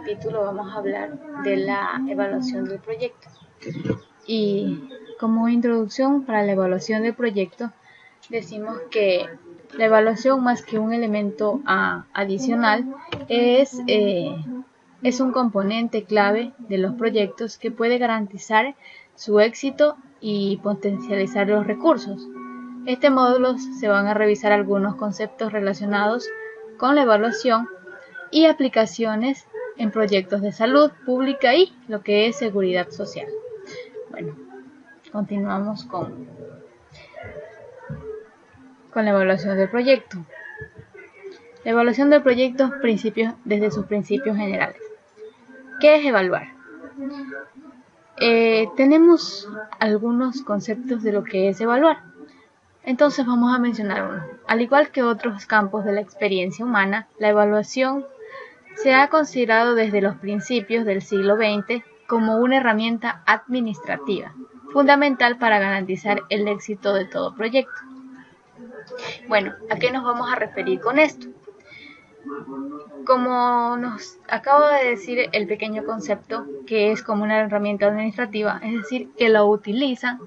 capítulo vamos a hablar de la evaluación del proyecto. Y como introducción para la evaluación del proyecto, decimos que la evaluación, más que un elemento adicional, es un componente clave de los proyectos que puede garantizar su éxito y potencializar los recursos. Este módulo se van a revisar algunos conceptos relacionados con la evaluación y aplicaciones en proyectos de salud pública y lo que es seguridad social. Bueno, continuamos con la evaluación del proyecto. La evaluación del proyecto desde sus principios generales. ¿Qué es evaluar? Tenemos algunos conceptos de lo que es evaluar. Entonces vamos a mencionar uno. Al igual que otros campos de la experiencia humana, la evaluación se ha considerado desde los principios del siglo XX como una herramienta administrativa, fundamental para garantizar el éxito de todo proyecto. Bueno, ¿a qué nos vamos a referir con esto? Como nos acaba de decir el pequeño concepto, que es como una herramienta administrativa, es decir, que lo utilizan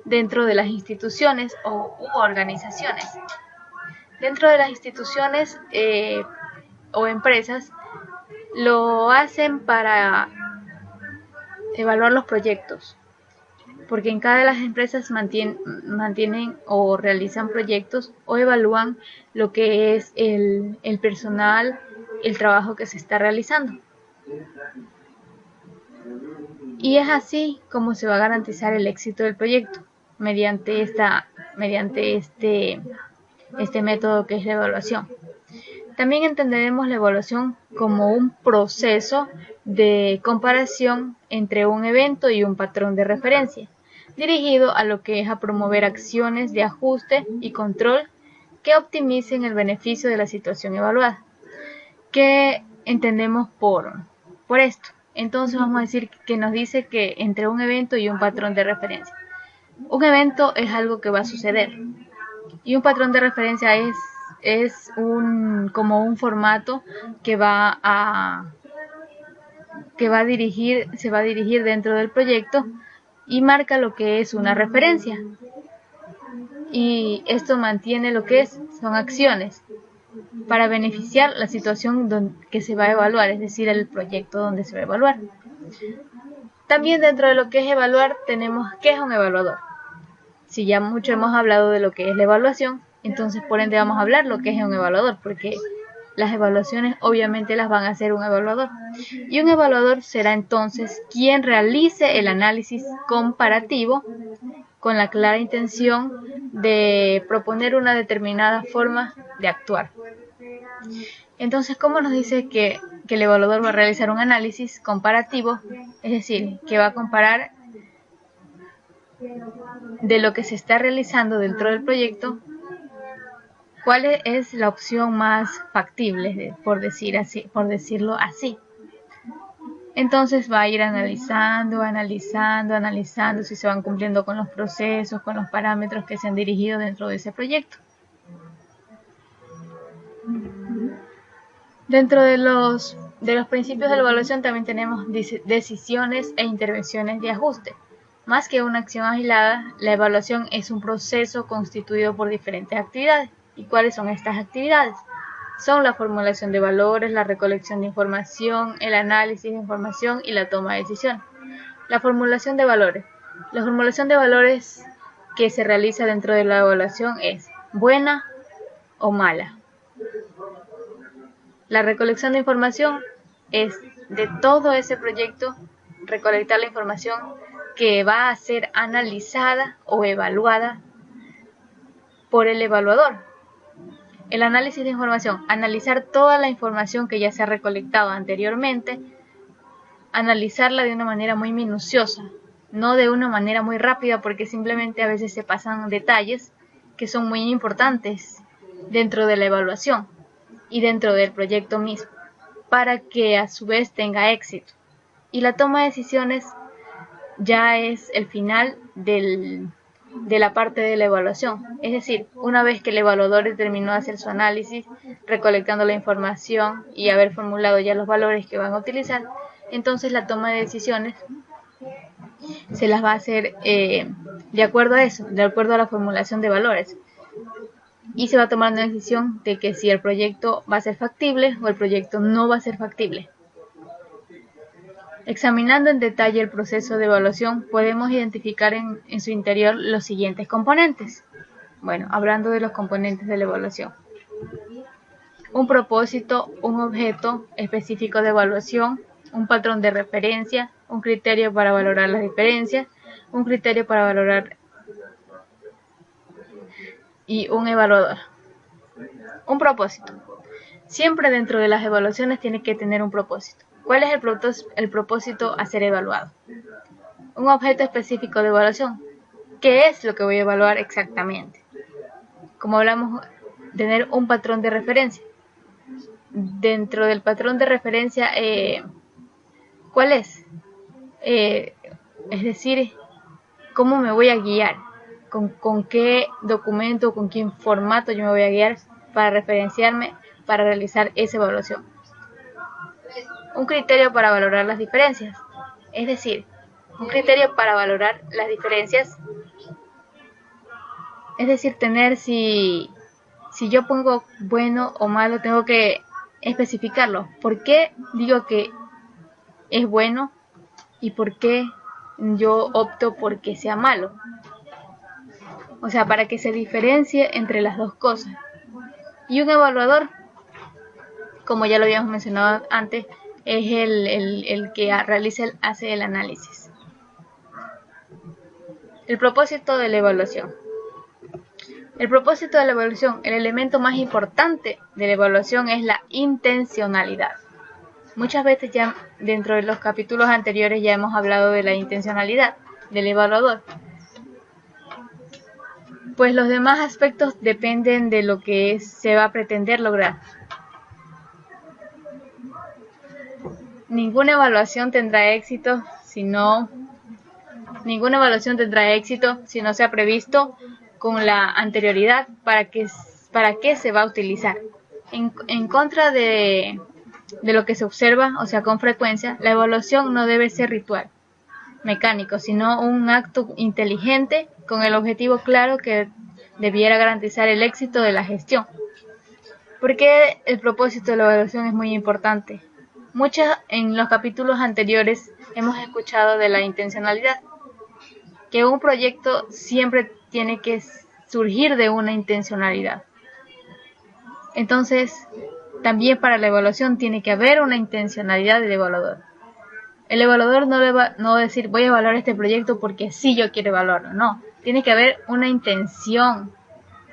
dentro de las instituciones u organizaciones. Dentro de las instituciones o empresas, lo hacen para evaluar los proyectos, porque en cada de las empresas mantienen o realizan proyectos o evalúan lo que es el personal, el trabajo que se está realizando. Y es así como se va a garantizar el éxito del proyecto, mediante este método que es la evaluación. También entenderemos la evaluación como un proceso de comparación entre un evento y un patrón de referencia, dirigido a lo que es a promover acciones de ajuste y control que optimicen el beneficio de la situación evaluada. ¿Qué entendemos por esto? Entonces vamos a decir que nos dice que entre un evento y un patrón de referencia. Un evento es algo que va a suceder y un patrón de referencia es como un formato que se va a dirigir dentro del proyecto y marca lo que es una referencia. Y esto mantiene lo que son acciones para beneficiar la situación que se va a evaluar, es decir, el proyecto donde se va a evaluar. También dentro de lo que es evaluar tenemos qué es un evaluador. Si ya mucho hemos hablado de lo que es la evaluación, entonces por ende vamos a hablar lo que es un evaluador, porque las evaluaciones obviamente las van a hacer un evaluador. Y un evaluador será entonces quien realice el análisis comparativo con la clara intención de proponer una determinada forma de actuar. Entonces, ¿cómo nos dice que el evaluador va a realizar un análisis comparativo? Es decir, que va a comparar de lo que se está realizando dentro del proyecto, cuál es la opción más factible, por decirlo así. Entonces va a ir analizando si se van cumpliendo con los procesos, con los parámetros que se han dirigido dentro de ese proyecto. Dentro de los principios de la evaluación también tenemos decisiones e intervenciones de ajuste. Más que una acción aislada, la evaluación es un proceso constituido por diferentes actividades. ¿Y cuáles son estas actividades? Son la formulación de valores, la recolección de información, el análisis de información y la toma de decisión. La formulación de valores. La formulación de valores que se realiza dentro de la evaluación es buena o mala. La recolección de información es de todo ese proyecto recolectar la información que va a ser analizada o evaluada por el evaluador. El análisis de información, analizar toda la información que ya se ha recolectado anteriormente, analizarla de una manera muy minuciosa, no de una manera muy rápida, porque simplemente a veces se pasan detalles que son muy importantes dentro de la evaluación y dentro del proyecto mismo, para que a su vez tenga éxito. Y la toma de decisiones ya es el final del de la parte de la evaluación. Es decir, una vez que el evaluador terminó de hacer su análisis, recolectando la información y haber formulado ya los valores que van a utilizar, entonces la toma de decisiones se las va a hacer de acuerdo a eso, de acuerdo a la formulación de valores. Y se va a tomar una decisión de que si el proyecto va a ser factible o el proyecto no va a ser factible. Examinando en detalle el proceso de evaluación, podemos identificar en su interior los siguientes componentes. Bueno, hablando de los componentes de la evaluación. Un propósito, un objeto específico de evaluación, un patrón de referencia, un criterio para valorar las diferencias, un criterio para valorar y un evaluador. Un propósito. Siempre dentro de las evaluaciones tiene que tener un propósito. ¿Cuál es el propósito a ser evaluado? Un objeto específico de evaluación. ¿Qué es lo que voy a evaluar exactamente? Como hablamos, tener un patrón de referencia. Dentro del patrón de referencia, ¿cuál es? Es decir, ¿cómo me voy a guiar? ¿Con qué documento, con qué formato yo me voy a guiar para referenciarme, para realizar esa evaluación? Un criterio para valorar las diferencias. Es decir, un criterio para valorar las diferencias. Es decir, tener si yo pongo bueno o malo, tengo que especificarlo. ¿Por qué digo que es bueno y por qué yo opto por que sea malo? O sea, para que se diferencie entre las dos cosas. Y un evaluador, como ya lo habíamos mencionado antes, es el que hace el análisis. El propósito de la evaluación. El propósito de la evaluación, el elemento más importante de la evaluación es la intencionalidad. Muchas veces ya dentro de los capítulos anteriores ya hemos hablado de la intencionalidad del evaluador. Pues los demás aspectos dependen de lo que se va a pretender lograr. Ninguna evaluación tendrá éxito si no se ha previsto con la anterioridad para qué se va a utilizar. En contra de lo que se observa, o sea, con frecuencia, la evaluación no debe ser ritual, mecánico, sino un acto inteligente con el objetivo claro que debiera garantizar el éxito de la gestión. Porque el propósito de la evaluación es muy importante. En los capítulos anteriores hemos escuchado de la intencionalidad, que un proyecto siempre tiene que surgir de una intencionalidad. Entonces, también para la evaluación tiene que haber una intencionalidad del evaluador. El evaluador no va a decir voy a evaluar este proyecto porque sí yo quiero evaluarlo. No, tiene que haber una intención,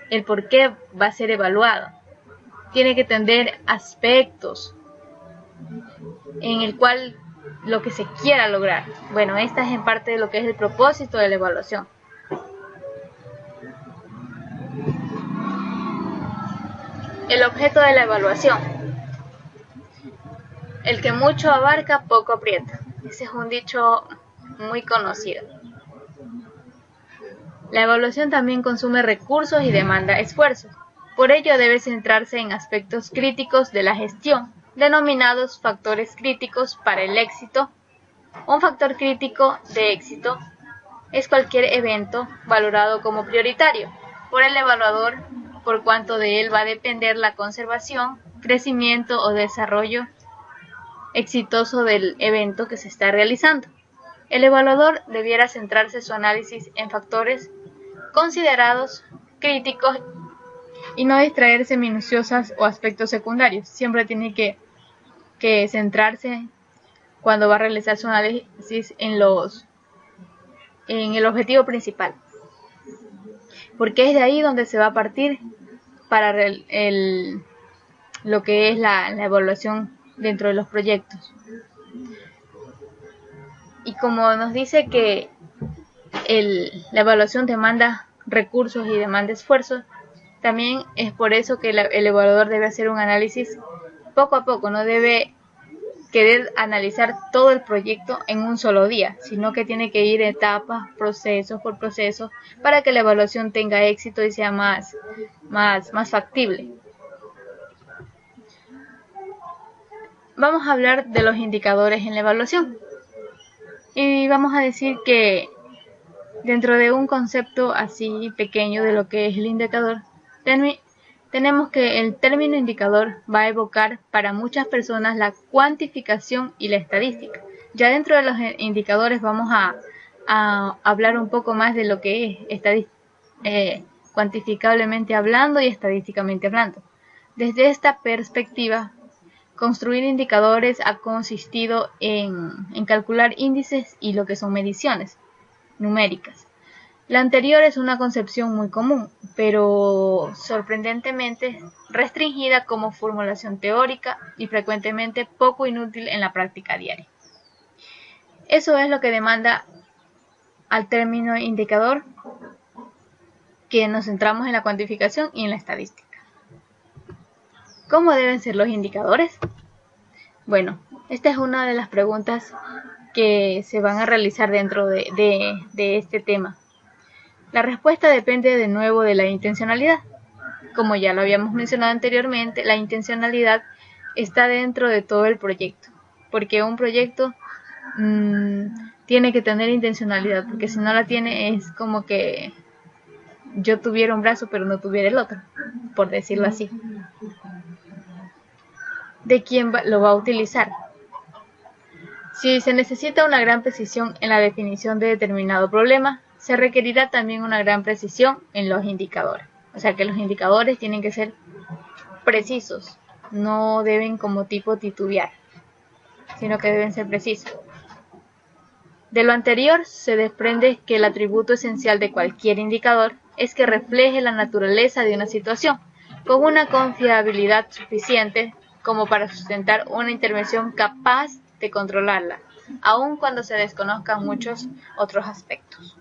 el por qué va a ser evaluado. Tiene que tener aspectos en el cual lo que se quiera lograr. Bueno, esta es en parte de lo que es el propósito de la evaluación. El objeto de la evaluación. El que mucho abarca, poco aprieta. Ese es un dicho muy conocido. La evaluación también consume recursos y demanda esfuerzos. Por ello debe centrarse en aspectos críticos de la gestión, denominados factores críticos para el éxito. Un factor crítico de éxito es cualquier evento valorado como prioritario por el evaluador, por cuanto de él va a depender la conservación, crecimiento o desarrollo exitoso del evento que se está realizando. El evaluador debiera centrarse su análisis en factores considerados críticos y no distraerse en minuciosas o aspectos secundarios. Siempre tiene que centrarse cuando va a realizar su análisis en el objetivo principal, porque es de ahí donde se va a partir para lo que es la evaluación dentro de los proyectos. Y como nos dice que la evaluación demanda recursos y demanda esfuerzos, también es por eso que el evaluador debe hacer un análisis poco a poco, no debe querer analizar todo el proyecto en un solo día, sino que tiene que ir etapas, procesos por proceso, para que la evaluación tenga éxito y sea más factible. Vamos a hablar de los indicadores en la evaluación. Y vamos a decir que dentro de un concepto así pequeño de lo que es el indicador, tenemos que el término indicador va a evocar para muchas personas la cuantificación y la estadística. Ya dentro de los indicadores vamos a hablar un poco más de lo que es cuantificablemente hablando y estadísticamente hablando. Desde esta perspectiva, construir indicadores ha consistido en calcular índices y lo que son mediciones numéricas. La anterior es una concepción muy común, pero sorprendentemente restringida como formulación teórica y frecuentemente poco inútil en la práctica diaria. Eso es lo que demanda al término indicador, que nos centramos en la cuantificación y en la estadística. ¿Cómo deben ser los indicadores? Bueno, esta es una de las preguntas que se van a realizar dentro de este tema. La respuesta depende de nuevo de la intencionalidad. Como ya lo habíamos mencionado anteriormente, la intencionalidad está dentro de todo el proyecto, porque un proyecto tiene que tener intencionalidad, porque si no la tiene es como que yo tuviera un brazo pero no tuviera el otro, por decirlo así. ¿De quién lo va a utilizar? Si se necesita una gran precisión en la definición de determinado problema, se requerirá también una gran precisión en los indicadores. O sea que los indicadores tienen que ser precisos, no deben como tipo titubear, sino que deben ser precisos. De lo anterior se desprende que el atributo esencial de cualquier indicador es que refleje la naturaleza de una situación, con una confiabilidad suficiente como para sustentar una intervención capaz de controlarla, aun cuando se desconozcan muchos otros aspectos.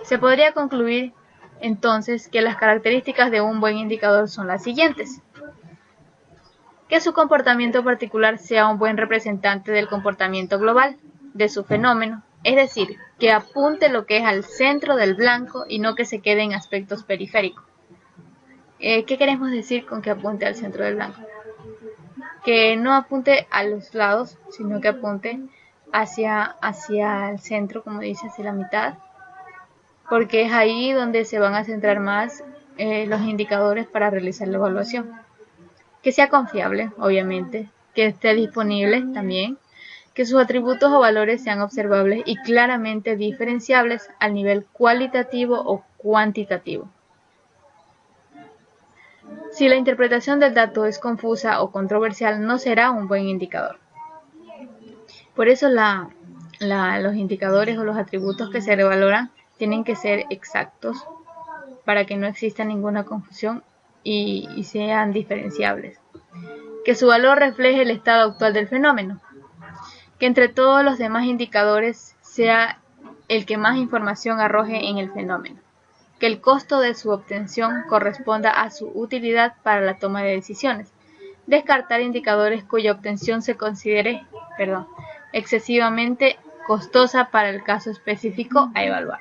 Se podría concluir entonces que las características de un buen indicador son las siguientes: que su comportamiento particular sea un buen representante del comportamiento global de su fenómeno, es decir, que apunte lo que es al centro del blanco y no que se quede en aspectos periféricos. ¿Qué queremos decir con que apunte al centro del blanco? Que no apunte a los lados, sino que apunte hacia el centro, como dice, hacia la mitad, porque es ahí donde se van a centrar más los indicadores para realizar la evaluación. Que sea confiable, obviamente, que esté disponible también, que sus atributos o valores sean observables y claramente diferenciables al nivel cualitativo o cuantitativo. Si la interpretación del dato es confusa o controversial, no será un buen indicador. Por eso los indicadores o los atributos que se revaloran tienen que ser exactos para que no exista ninguna confusión y sean diferenciables. Que su valor refleje el estado actual del fenómeno. Que entre todos los demás indicadores sea el que más información arroje en el fenómeno. Que el costo de su obtención corresponda a su utilidad para la toma de decisiones. Descartar indicadores cuya obtención se considere excesivamente costosa para el caso específico a evaluar.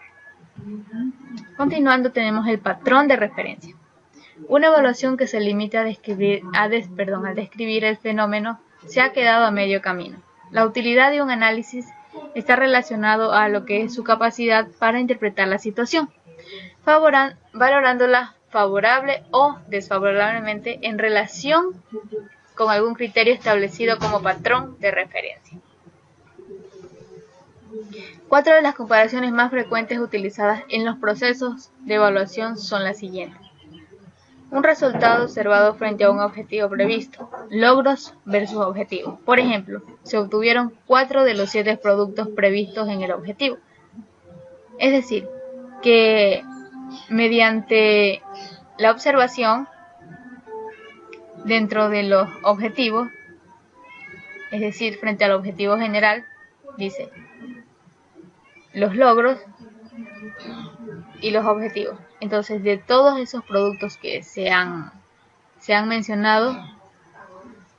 Continuando, tenemos el patrón de referencia. Una evaluación que se limite a describir el fenómeno se ha quedado a medio camino. La utilidad de un análisis está relacionado a lo que es su capacidad para interpretar la situación, valorándola favorable o desfavorablemente en relación con algún criterio establecido como patrón de referencia. 4 de las comparaciones más frecuentes utilizadas en los procesos de evaluación son las siguientes. Un resultado observado frente a un objetivo previsto. Logros versus objetivos. Por ejemplo, se obtuvieron 4 de los 7 productos previstos en el objetivo. Es decir, que mediante la observación dentro de los objetivos, es decir, frente al objetivo general, dice los logros y los objetivos. Entonces, de todos esos productos que se han mencionado,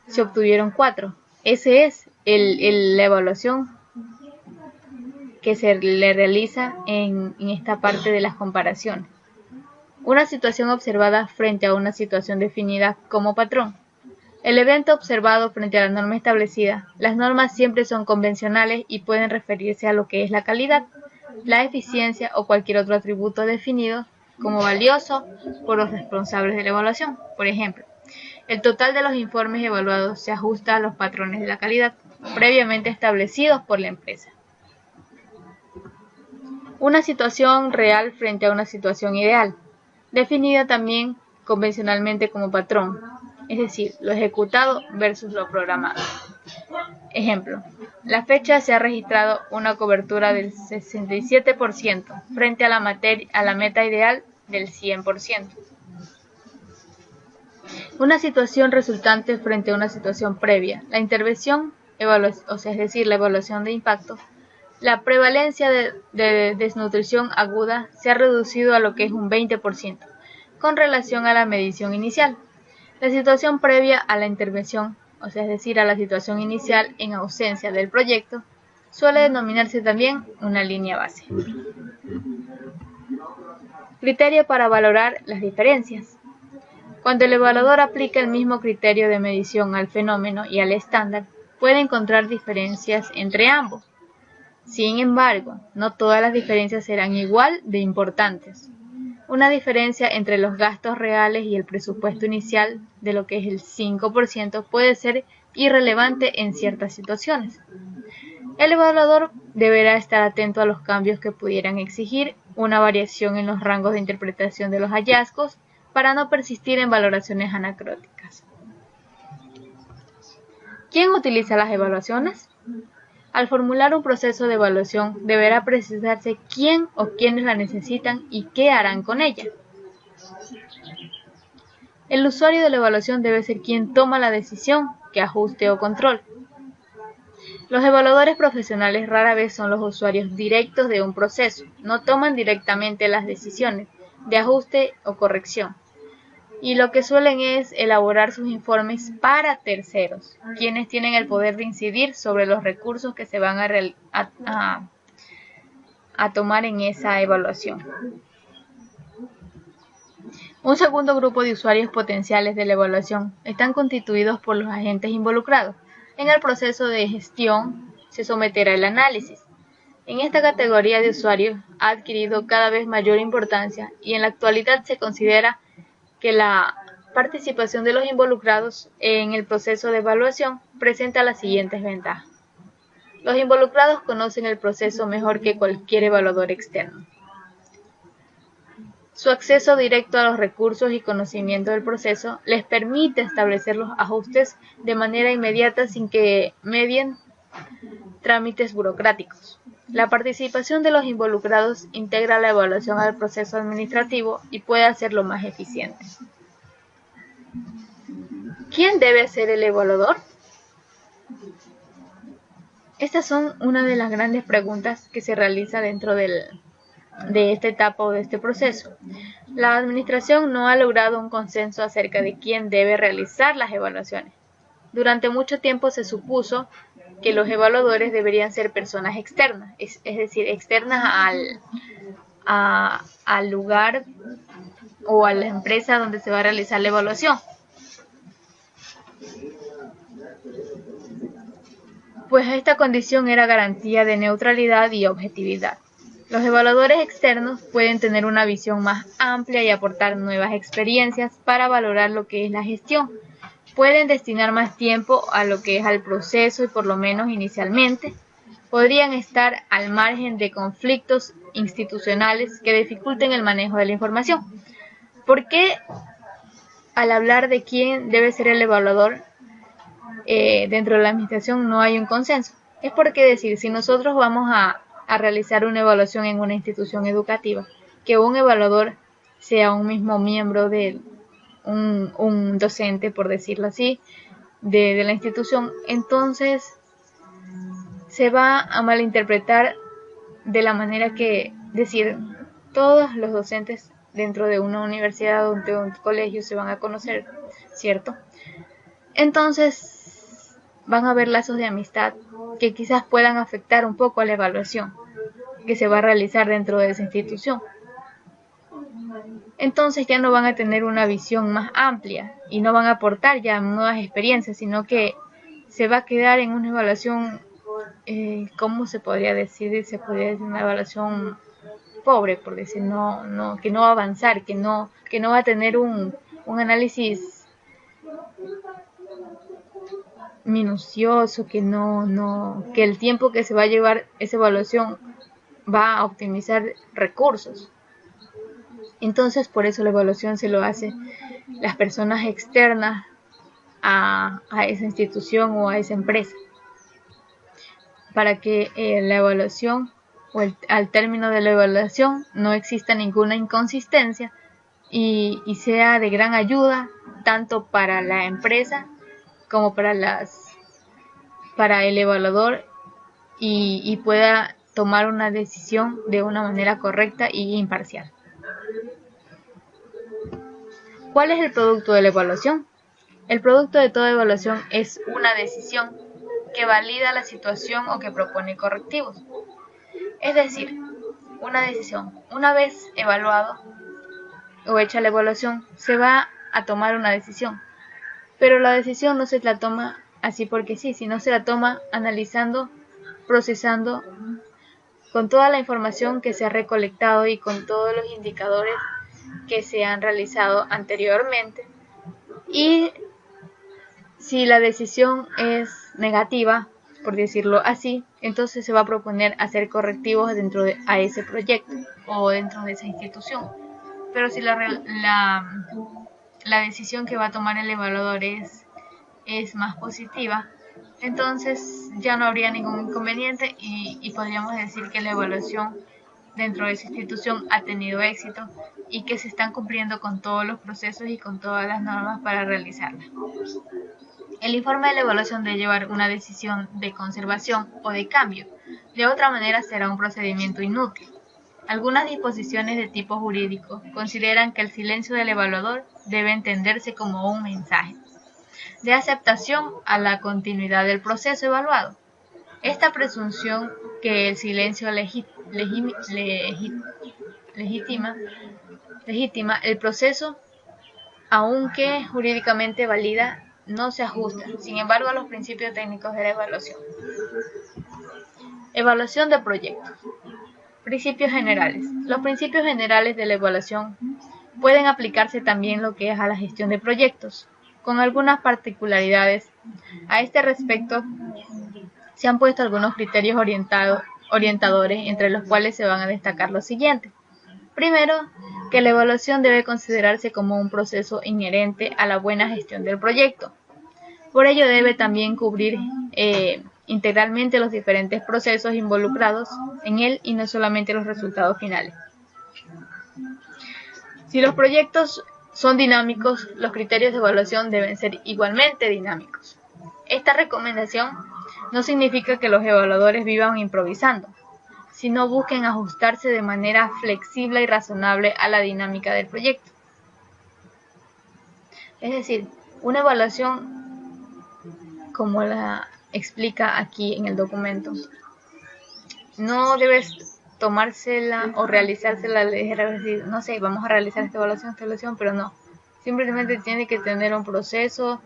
se obtuvieron 4. Ese es la evaluación que se le realiza en esta parte de las comparaciones. Una situación observada frente a una situación definida como patrón. El evento observado frente a la norma establecida. Las normas siempre son convencionales y pueden referirse a lo que es la calidad, la eficiencia o cualquier otro atributo definido como valioso por los responsables de la evaluación. Por ejemplo, el total de los informes evaluados se ajusta a los patrones de la calidad previamente establecidos por la empresa. Una situación real frente a una situación ideal, definida también convencionalmente como patrón, es decir, lo ejecutado versus lo programado. Ejemplo, la fecha se ha registrado una cobertura del 67% frente a la meta ideal del 100%. Una situación resultante frente a una situación previa. La intervención, es decir, la evaluación de impacto. La prevalencia de desnutrición aguda se ha reducido a lo que es un 20% con relación a la medición inicial. La situación previa a la intervención, es decir, a la situación inicial en ausencia del proyecto, suele denominarse también una línea base. Criterio para valorar las diferencias. Cuando el evaluador aplica el mismo criterio de medición al fenómeno y al estándar, puede encontrar diferencias entre ambos. Sin embargo, no todas las diferencias serán igual de importantes. Una diferencia entre los gastos reales y el presupuesto inicial, de lo que es el 5%, puede ser irrelevante en ciertas situaciones. El evaluador deberá estar atento a los cambios que pudieran exigir una variación en los rangos de interpretación de los hallazgos para no persistir en valoraciones anacrónicas. ¿Quién utiliza las evaluaciones? Al formular un proceso de evaluación, deberá precisarse quién o quiénes la necesitan y qué harán con ella. El usuario de la evaluación debe ser quien toma la decisión, que ajuste o control. Los evaluadores profesionales rara vez son los usuarios directos de un proceso, no toman directamente las decisiones de ajuste o corrección, y lo que suelen es elaborar sus informes para terceros, quienes tienen el poder de incidir sobre los recursos que se van a tomar en esa evaluación. Un segundo grupo de usuarios potenciales de la evaluación están constituidos por los agentes involucrados. En el proceso de gestión se someterá el análisis. En esta categoría de usuarios ha adquirido cada vez mayor importancia y en la actualidad se considera que la participación de los involucrados en el proceso de evaluación presenta las siguientes ventajas. Los involucrados conocen el proceso mejor que cualquier evaluador externo. Su acceso directo a los recursos y conocimiento del proceso les permite establecer los ajustes de manera inmediata sin que medien trámites burocráticos. La participación de los involucrados integra la evaluación al proceso administrativo y puede hacerlo más eficiente. ¿Quién debe ser el evaluador? Estas son una de las grandes preguntas que se realiza dentro de esta etapa o de este proceso. La administración no ha logrado un consenso acerca de quién debe realizar las evaluaciones. Durante mucho tiempo se supuso que los evaluadores deberían ser personas externas, es decir, externas al lugar o a la empresa donde se va a realizar la evaluación. Pues esta condición era garantía de neutralidad y objetividad. Los evaluadores externos pueden tener una visión más amplia y aportar nuevas experiencias para valorar lo que es la gestión. Pueden destinar más tiempo a lo que es al proceso y por lo menos inicialmente podrían estar al margen de conflictos institucionales que dificulten el manejo de la información. ¿Por qué al hablar de quién debe ser el evaluador dentro de la administración no hay un consenso? Es porque decir, si nosotros vamos a realizar una evaluación en una institución educativa, que un evaluador sea un mismo miembro de un docente, por decirlo así, de la institución, entonces se va a malinterpretar de la manera que decir todos los docentes dentro de una universidad o de un colegio se van a conocer, ¿cierto? Entonces van a haber lazos de amistad que quizás puedan afectar un poco a la evaluación que se va a realizar dentro de esa institución. Entonces ya no van a tener una visión más amplia y no van a aportar ya nuevas experiencias, sino que se va a quedar en una evaluación, ¿cómo se podría decir? Se podría decir una evaluación pobre, por decir, que no va a avanzar, que no va a tener un análisis minucioso, que que el tiempo que se va a llevar esa evaluación va a optimizar recursos. Entonces, por eso la evaluación se lo hace las personas externas a esa institución o a esa empresa, para que la evaluación o al término de la evaluación no exista ninguna inconsistencia y sea de gran ayuda tanto para la empresa como para el evaluador y pueda tomar una decisión de una manera correcta y imparcial. ¿Cuál es el producto de la evaluación? El producto de toda evaluación es una decisión que valida la situación o que propone correctivos. Es decir, una decisión, una vez evaluado o hecha la evaluación, se va a tomar una decisión. Pero la decisión no se la toma así porque sí, sino se la toma analizando, procesando, con toda la información que se ha recolectado y con todos los indicadores que se han realizado anteriormente. Y si la decisión es negativa, por decirlo así, entonces se va a proponer hacer correctivos dentro de ese proyecto o dentro de esa institución. Pero si la decisión que va a tomar el evaluador es más positiva, entonces ya no habría ningún inconveniente y podríamos decir que la evaluación dentro de esa institución ha tenido éxito y que se están cumpliendo con todos los procesos y con todas las normas para realizarla. El informe de la evaluación debe llevar una decisión de conservación o de cambio, de otra manera será un procedimiento inútil. Algunas disposiciones de tipo jurídico consideran que el silencio del evaluador debe entenderse como un mensaje de aceptación a la continuidad del proceso evaluado. Esta presunción que el silencio legitima el proceso, aunque jurídicamente valida, no se ajusta, sin embargo, a los principios técnicos de la evaluación. Evaluación de proyectos. Principios generales. Los principios generales de la evaluación pueden aplicarse también lo que es a la gestión de proyectos, con algunas particularidades. A este respecto, se han puesto algunos criterios orientadores, entre los cuales se van a destacar los siguientes. Primero, que la evaluación debe considerarse como un proceso inherente a la buena gestión del proyecto. Por ello debe también cubrir integralmente los diferentes procesos involucrados en él y no solamente los resultados finales. Si los proyectos son dinámicos, los criterios de evaluación deben ser igualmente dinámicos. Esta recomendación no significa que los evaluadores vivan improvisando, sino busquen ajustarse de manera flexible y razonable a la dinámica del proyecto. Es decir, una evaluación, como la explica aquí en el documento, no debes tomársela o realizársela, decir, no sé, vamos a realizar esta evaluación, pero no. Simplemente tiene que tener un proceso,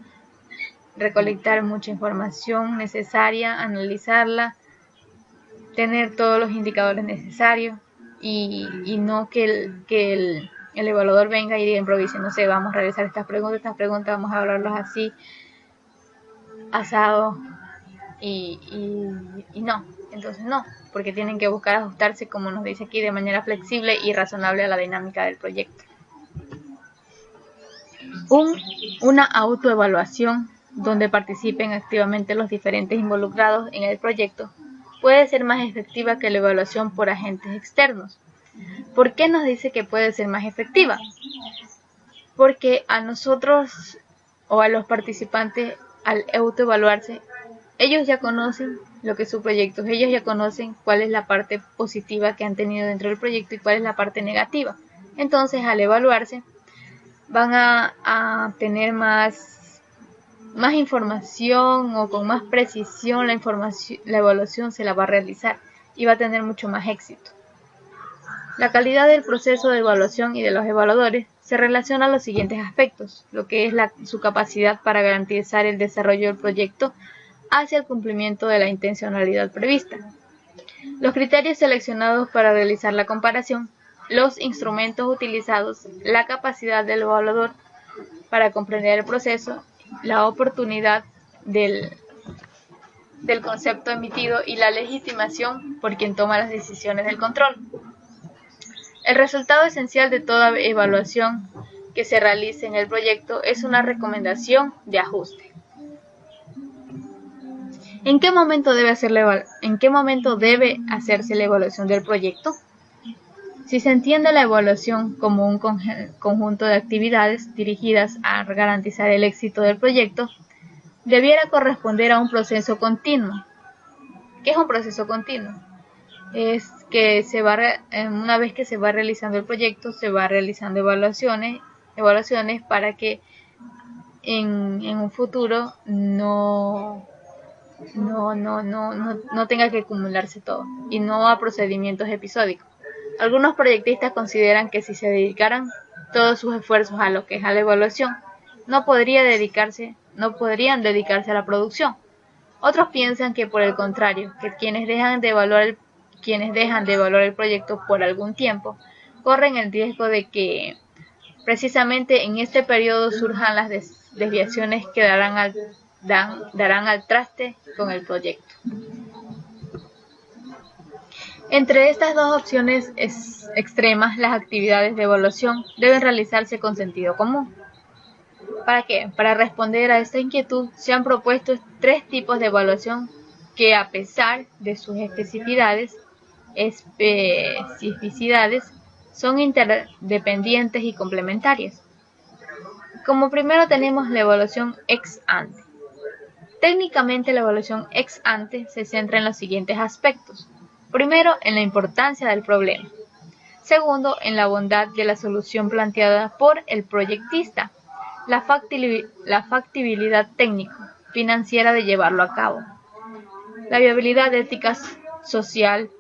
recolectar mucha información necesaria, analizarla, tener todos los indicadores necesarios y no que el evaluador venga y improvise, no sé, vamos a realizar estas preguntas, vamos a evaluarlas así, asado, y no, entonces no, porque tienen que buscar ajustarse, como nos dice aquí, de manera flexible y razonable a la dinámica del proyecto. Una autoevaluación donde participen activamente los diferentes involucrados en el proyecto puede ser más efectiva que la evaluación por agentes externos. ¿Por qué nos dice que puede ser más efectiva? Porque a nosotros o a los participantes, al autoevaluarse, ellos ya conocen lo que es su proyecto, ellos ya conocen cuál es la parte positiva que han tenido dentro del proyecto y cuál es la parte negativa. Entonces, al evaluarse, van a tener más más información o con más precisión la evaluación se la va a realizar y va a tener mucho más éxito. La calidad del proceso de evaluación y de los evaluadores se relaciona a los siguientes aspectos, lo que es su capacidad para garantizar el desarrollo del proyecto hacia el cumplimiento de la intencionalidad prevista, los criterios seleccionados para realizar la comparación, los instrumentos utilizados, la capacidad del evaluador para comprender el proceso, la oportunidad del concepto emitido y la legitimación por quien toma las decisiones del control. El resultado esencial de toda evaluación que se realice en el proyecto es una recomendación de ajuste. ¿En qué momento debe hacerse la evaluación del proyecto? Si se entiende la evaluación como un conjunto de actividades dirigidas a garantizar el éxito del proyecto, debiera corresponder a un proceso continuo. ¿Qué es un proceso continuo? Es que una vez que se va realizando el proyecto, se va realizando evaluaciones para que en un futuro no tenga que acumularse todo y no a procedimientos episódicos. Algunos proyectistas consideran que si se dedicaran todos sus esfuerzos a lo que es a la evaluación, no podrían dedicarse a la producción. Otros piensan que por el contrario, que quienes dejan de evaluar el proyecto por algún tiempo, corren el riesgo de que precisamente en este periodo surjan las desviaciones que darán al traste con el proyecto. Entre estas dos opciones extremas, las actividades de evaluación deben realizarse con sentido común. ¿Para qué? Para responder a esta inquietud se han propuesto 3 tipos de evaluación que, a pesar de sus especificidades, son interdependientes y complementarias. Como primero tenemos la evaluación ex ante. Técnicamente, la evaluación ex ante se centra en los siguientes aspectos. Primero, en la importancia del problema. Segundo, en la bondad de la solución planteada por el proyectista. La factibilidad técnico-financiera de llevarlo a cabo. La viabilidad ética, social,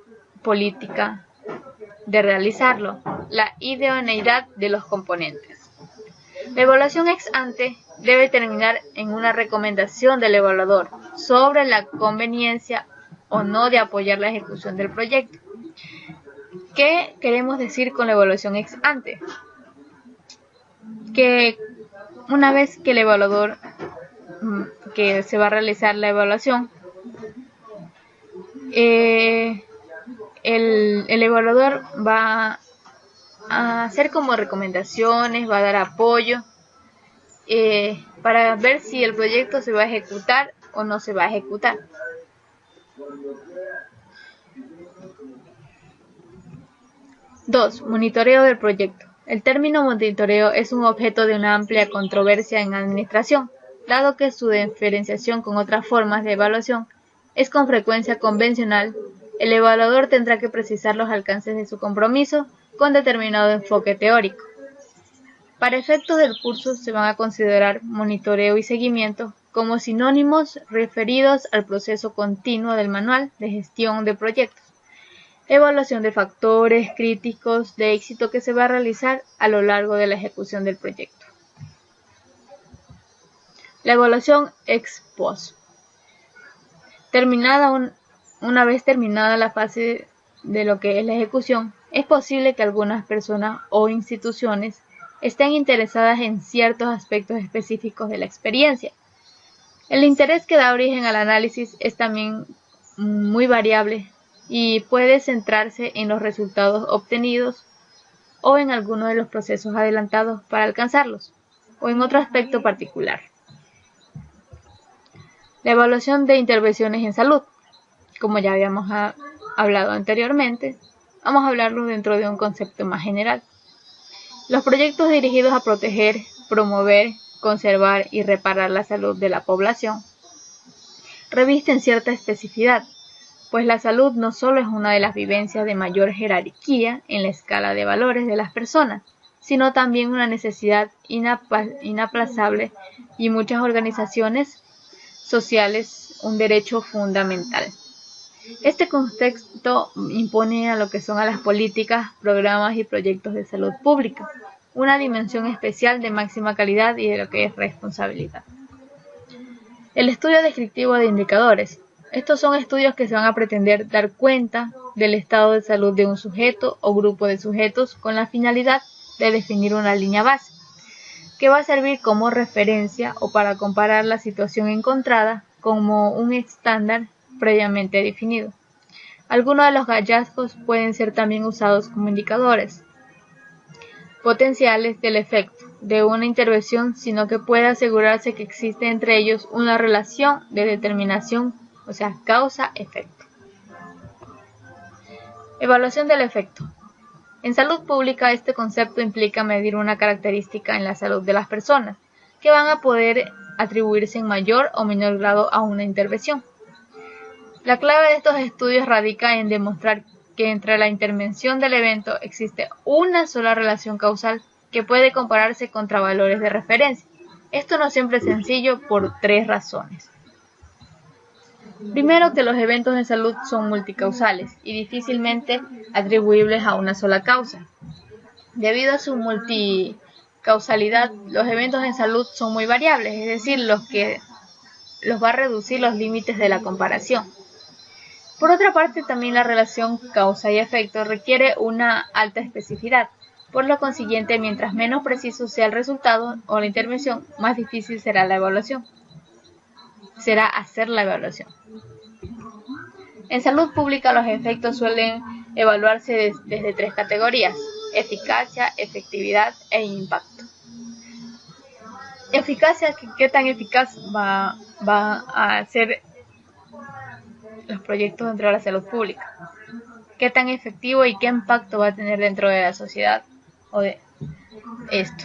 política de realizarlo. La idoneidad de los componentes. La evaluación ex ante debe terminar en una recomendación del evaluador sobre la conveniencia o no de apoyar la ejecución del proyecto. ¿Qué queremos decir con la evaluación ex ante? Que una vez que el evaluador, que se va a realizar la evaluación, el evaluador va a hacer como recomendaciones, va a dar apoyo para ver si el proyecto se va a ejecutar o no se va a ejecutar. Dos, monitoreo del proyecto. El término monitoreo es un objeto de una amplia controversia en administración, dado que su diferenciación con otras formas de evaluación es con frecuencia convencional. El evaluador tendrá que precisar los alcances de su compromiso con determinado enfoque teórico. Para efectos del curso se van a considerar monitoreo y seguimiento como sinónimos referidos al proceso continuo del manual de gestión de proyectos. Evaluación de factores críticos de éxito que se va a realizar a lo largo de la ejecución del proyecto. La evaluación ex post. Una vez terminada la fase de lo que es la ejecución, es posible que algunas personas o instituciones estén interesadas en ciertos aspectos específicos de la experiencia. El interés que da origen al análisis es también muy variable y puede centrarse en los resultados obtenidos o en alguno de los procesos adelantados para alcanzarlos, o en otro aspecto particular. La evaluación de intervenciones en salud. Como ya habíamos hablado anteriormente, vamos a hablarlo dentro de un concepto más general. Los proyectos dirigidos a proteger, promover, conservar y reparar la salud de la población revisten cierta especificidad, pues la salud no solo es una de las vivencias de mayor jerarquía en la escala de valores de las personas, sino también una necesidad inaplazable y muchas organizaciones sociales un derecho fundamental. Este contexto impone a lo que son a las políticas, programas y proyectos de salud pública una dimensión especial de máxima calidad y de lo que es responsabilidad. El estudio descriptivo de indicadores. Estos son estudios que se van a pretender dar cuenta del estado de salud de un sujeto o grupo de sujetos con la finalidad de definir una línea base, que va a servir como referencia o para comparar la situación encontrada como un estándar previamente definido. Algunos de los hallazgos pueden ser también usados como indicadores potenciales del efecto de una intervención, sino que puede asegurarse que existe entre ellos una relación de determinación, o sea, causa-efecto. Evaluación del efecto. En salud pública, este concepto implica medir una característica en la salud de las personas, que van a poder atribuirse en mayor o menor grado a una intervención. La clave de estos estudios radica en demostrar que entre la intervención del evento existe una sola relación causal que puede compararse contra valores de referencia. Esto no siempre es sencillo por tres razones. Primero, que los eventos de salud son multicausales y difícilmente atribuibles a una sola causa. Debido a su multicausalidad, los eventos en salud son muy variables, es decir, los va a reducir los límites de la comparación. Por otra parte, también la relación causa y efecto requiere una alta especificidad. Por lo consiguiente, mientras menos preciso sea el resultado o la intervención, más difícil será hacer la evaluación. En salud pública, los efectos suelen evaluarse desde tres categorías: eficacia, efectividad e impacto. Eficacia, ¿qué tan eficaz va a ser los proyectos dentro de la salud pública? ¿Qué tan efectivo y qué impacto va a tener dentro de la sociedad o de esto?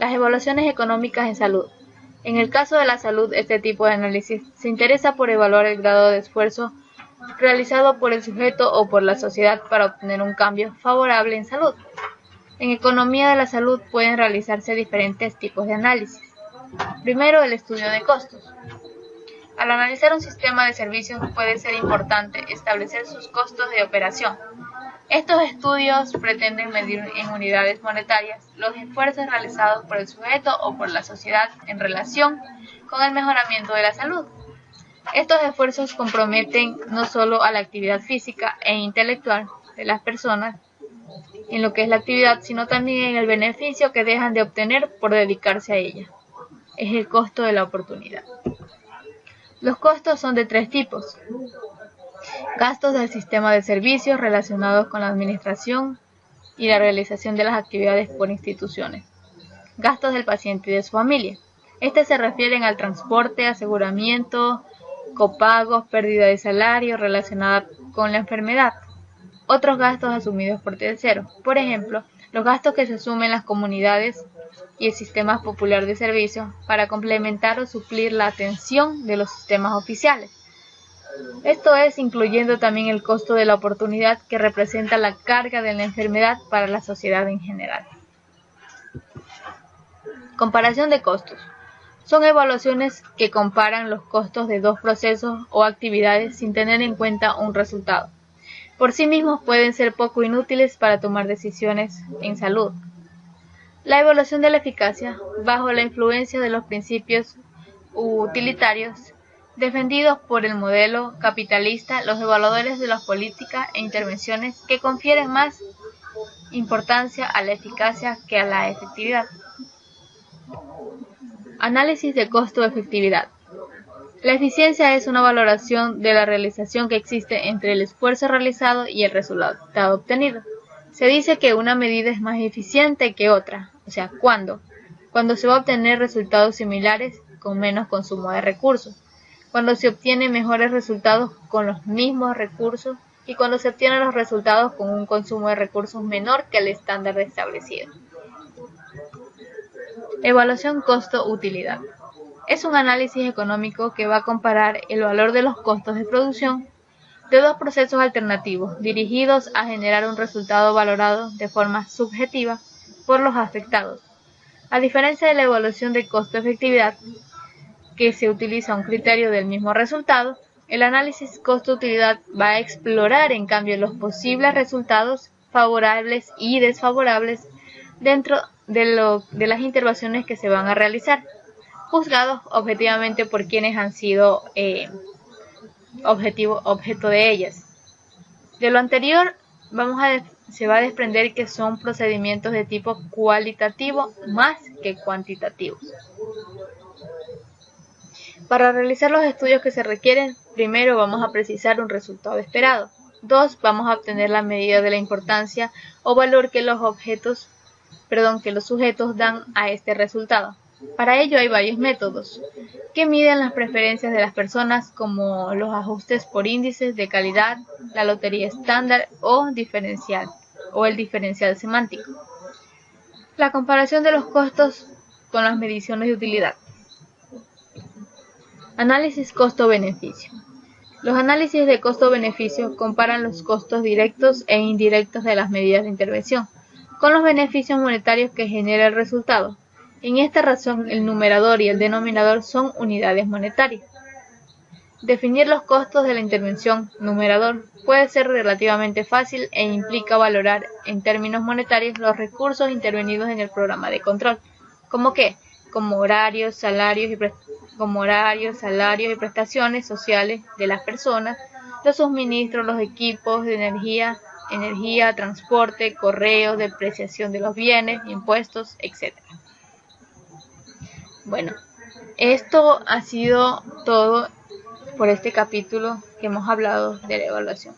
Las evaluaciones económicas en salud. En el caso de la salud, este tipo de análisis se interesa por evaluar el grado de esfuerzo realizado por el sujeto o por la sociedad para obtener un cambio favorable en salud. En economía de la salud pueden realizarse diferentes tipos de análisis. Primero, el estudio de costos. Al analizar un sistema de servicios puede ser importante establecer sus costos de operación. Estos estudios pretenden medir en unidades monetarias los esfuerzos realizados por el sujeto o por la sociedad en relación con el mejoramiento de la salud. Estos esfuerzos comprometen no solo a la actividad física e intelectual de las personas en lo que es la actividad, sino también en el beneficio que dejan de obtener por dedicarse a ella. Es el costo de la oportunidad. Los costos son de tres tipos: gastos del sistema de servicios relacionados con la administración y la realización de las actividades por instituciones. Gastos del paciente y de su familia. Estos se refieren al transporte, aseguramiento, copagos, pérdida de salario relacionada con la enfermedad. Otros gastos asumidos por terceros, por ejemplo, los gastos que se asumen las comunidades y el sistema popular de servicios para complementar o suplir la atención de los sistemas oficiales. Esto es incluyendo también el costo de la oportunidad que representa la carga de la enfermedad para la sociedad en general. Comparación de costos. Son evaluaciones que comparan los costos de dos procesos o actividades sin tener en cuenta un resultado. Por sí mismos pueden ser poco inútiles para tomar decisiones en salud. La evaluación de la eficacia, bajo la influencia de los principios utilitarios defendidos por el modelo capitalista, los evaluadores de las políticas e intervenciones que confieren más importancia a la eficacia que a la efectividad. Análisis de costo-efectividad. La eficiencia es una valoración de la realización que existe entre el esfuerzo realizado y el resultado obtenido. Se dice que una medida es más eficiente que otra, o sea, ¿cuándo? Cuando se va a obtener resultados similares con menos consumo de recursos, cuando se obtienen mejores resultados con los mismos recursos y cuando se obtienen los resultados con un consumo de recursos menor que el estándar establecido. Evaluación costo-utilidad. Es un análisis económico que va a comparar el valor de los costos de producción de dos procesos alternativos dirigidos a generar un resultado valorado de forma subjetiva por los afectados. A diferencia de la evaluación de costo-efectividad, que se utiliza un criterio del mismo resultado, el análisis costo-utilidad va a explorar en cambio los posibles resultados favorables y desfavorables dentro de las intervenciones que se van a realizar, juzgados objetivamente por quienes han sido objeto de ellas. De lo anterior se va a desprender que son procedimientos de tipo cualitativo más que cuantitativos. Para realizar los estudios que se requieren, primero vamos a precisar un resultado esperado. 2. Vamos a obtener la medida de la importancia o valor que los sujetos dan a este resultado. Para ello hay varios métodos que miden las preferencias de las personas, como los ajustes por índices de calidad, la lotería estándar o el diferencial semántico. La comparación de los costos con las mediciones de utilidad. Análisis costo-beneficio. Los análisis de costo-beneficio comparan los costos directos e indirectos de las medidas de intervención con los beneficios monetarios que genera el resultado. En esta razón, el numerador y el denominador son unidades monetarias. Definir los costos de la intervención numerador puede ser relativamente fácil e implica valorar en términos monetarios los recursos intervenidos en el programa de control, como horarios, salarios y prestaciones sociales de las personas, los suministros, los equipos de energía, transporte, correos, depreciación de los bienes, impuestos, etc. Bueno, esto ha sido todo por este capítulo que hemos hablado de la evaluación.